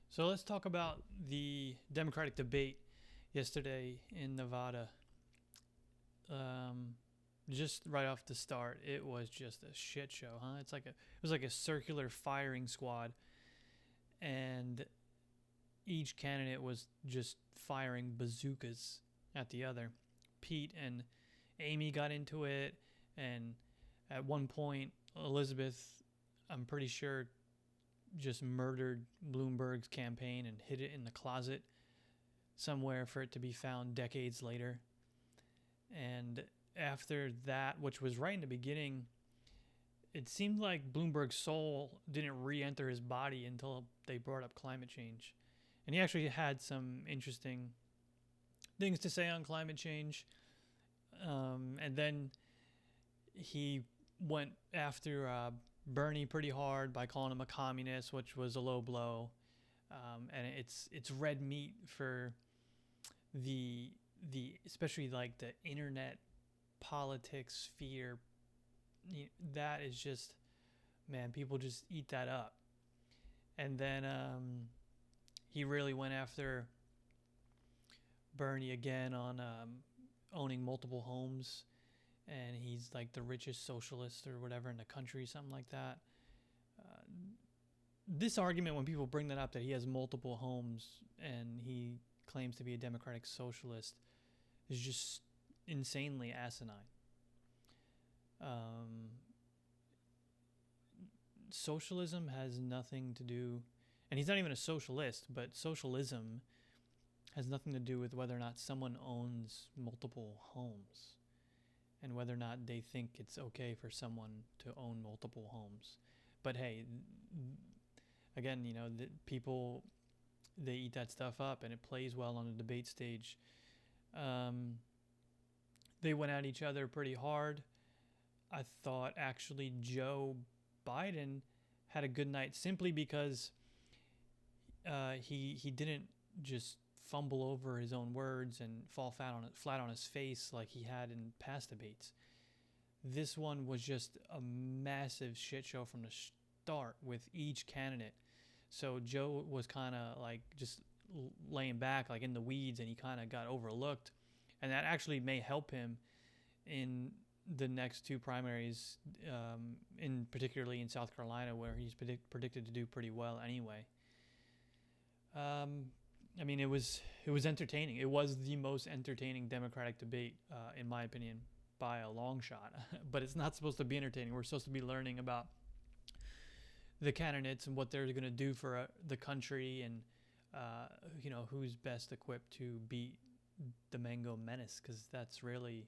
So let's talk about the Democratic debate yesterday in Nevada. Um, just right off the start, it was just a shit show, huh? It was like a circular firing squad, and each candidate was just firing bazookas at the other. Pete and Amy got into it, and at one point, Elizabeth, I'm pretty sure, just murdered Bloomberg's campaign and hid it in the closet somewhere for it to be found decades later. And after that, which was right in the beginning, it seemed like Bloomberg's soul didn't re enter his body until they brought up climate change. And he actually had some interesting things to say on climate change. And then he went after Bernie pretty hard by calling him a communist, which was a low blow. And it's red meat for the especially like the internet politics sphere. That is just, man, people just eat that up. And then he really went after Bernie again on owning multiple homes, and he's like the richest socialist or whatever in the country, something like that. Uh, this argument, when people bring that up, that he has multiple homes and he claims to be a democratic socialist, is just insanely asinine. Um, Socialism has nothing to do, and he's not even a socialist, but socialism has nothing to do with whether or not someone owns multiple homes and whether or not they think it's okay for someone to own multiple homes. But hey, again, the people, they eat that stuff up and it plays well on the debate stage. Um, they went at each other pretty hard. I thought actually Joe Biden had a good night simply because he didn't just fumble over his own words and fall flat on his face like he had in past debates. This one was just a massive shit show from the start with each candidate. So Joe was kind of like just laying back, like in the weeds, and he kind of got overlooked, and that actually may help him in the next two primaries, in particularly in South Carolina, where he's predicted to do pretty well anyway. Um, I mean, it was entertaining. It was the most entertaining Democratic debate, in my opinion, by a long shot. But it's not supposed to be entertaining. We're supposed to be learning about the candidates and what they're going to do for the country, and who's best equipped to beat the Mango Menace, because that's really,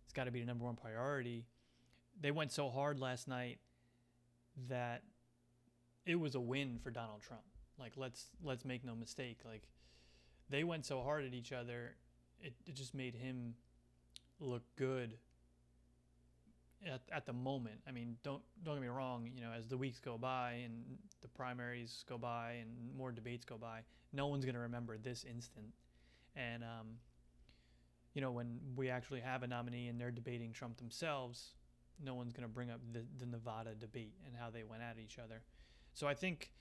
it's got to be the number one priority. They went so hard last night that it was a win for Donald Trump. Like, let's make no mistake. Like, they went so hard at each other, it just made him look good at the moment. I mean, don't get me wrong. As the weeks go by and the primaries go by and more debates go by, no one's gonna remember this instant. And when we actually have a nominee and they're debating Trump themselves, no one's gonna bring up the Nevada debate and how they went at each other. So I think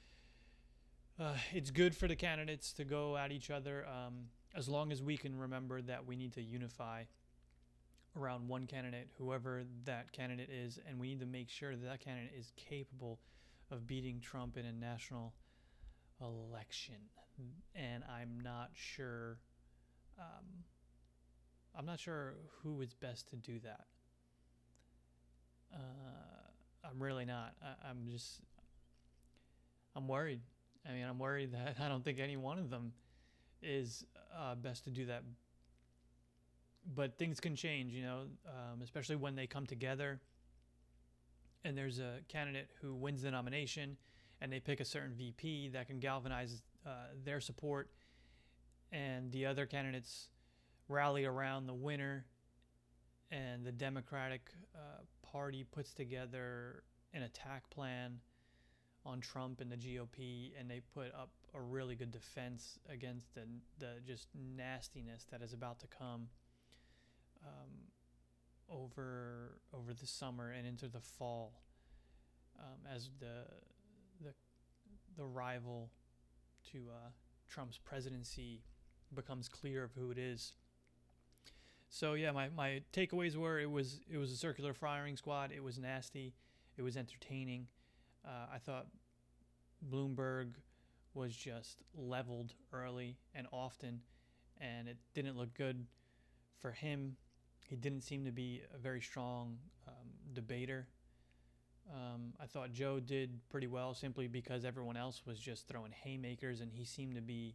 it's good for the candidates to go at each other, as long as we can remember that we need to unify around one candidate, whoever that candidate is, and we need to make sure that candidate is capable of beating Trump in a national election. And I'm not sure. I'm not sure who is best to do that. I'm really not. I'm worried. I mean, I'm worried that I don't think any one of them is best to do that. But things can change, especially when they come together and there's a candidate who wins the nomination and they pick a certain VP that can galvanize their support, and the other candidates rally around the winner, and the Democratic Party puts together an attack plan on Trump and the GOP, and they put up a really good defense against the just nastiness that is about to come over the summer and into the fall. as the the rival to Trump's presidency becomes clear of who it is. So yeah, my takeaways were it was a circular firing squad. It was nasty. It was entertaining. I thought Bloomberg was just leveled early and often, and it didn't look good for him. He didn't seem to be a very strong debater. I thought Joe did pretty well simply because everyone else was just throwing haymakers, and he seemed to be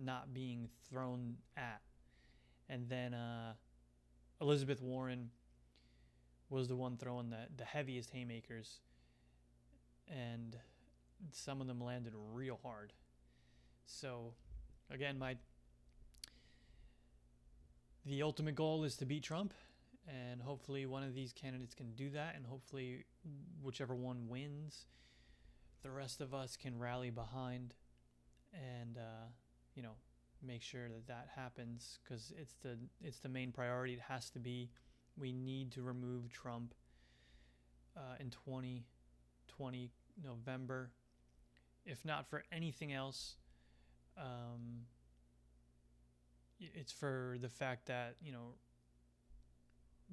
not being thrown at. And then Elizabeth Warren was the one throwing the heaviest haymakers, and some of them landed real hard. So, again, the ultimate goal is to beat Trump, and hopefully one of these candidates can do that, and hopefully whichever one wins, the rest of us can rally behind and make sure that happens, because it's the main priority. It has to be. We need to remove Trump in 2020 November, if not for anything else. It's for the fact that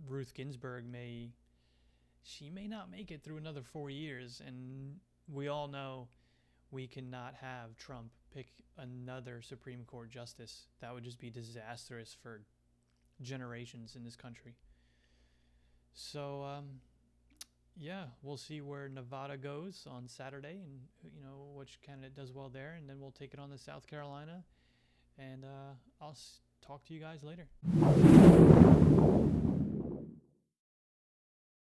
Ruth Ginsburg may not make it through another 4 years, and we all know we cannot have Trump pick another Supreme Court justice. That would just be disastrous for generations in this country. So we'll see where Nevada goes on Saturday, and which candidate does well there, and then we'll take it on to South Carolina, and I'll talk to you guys later.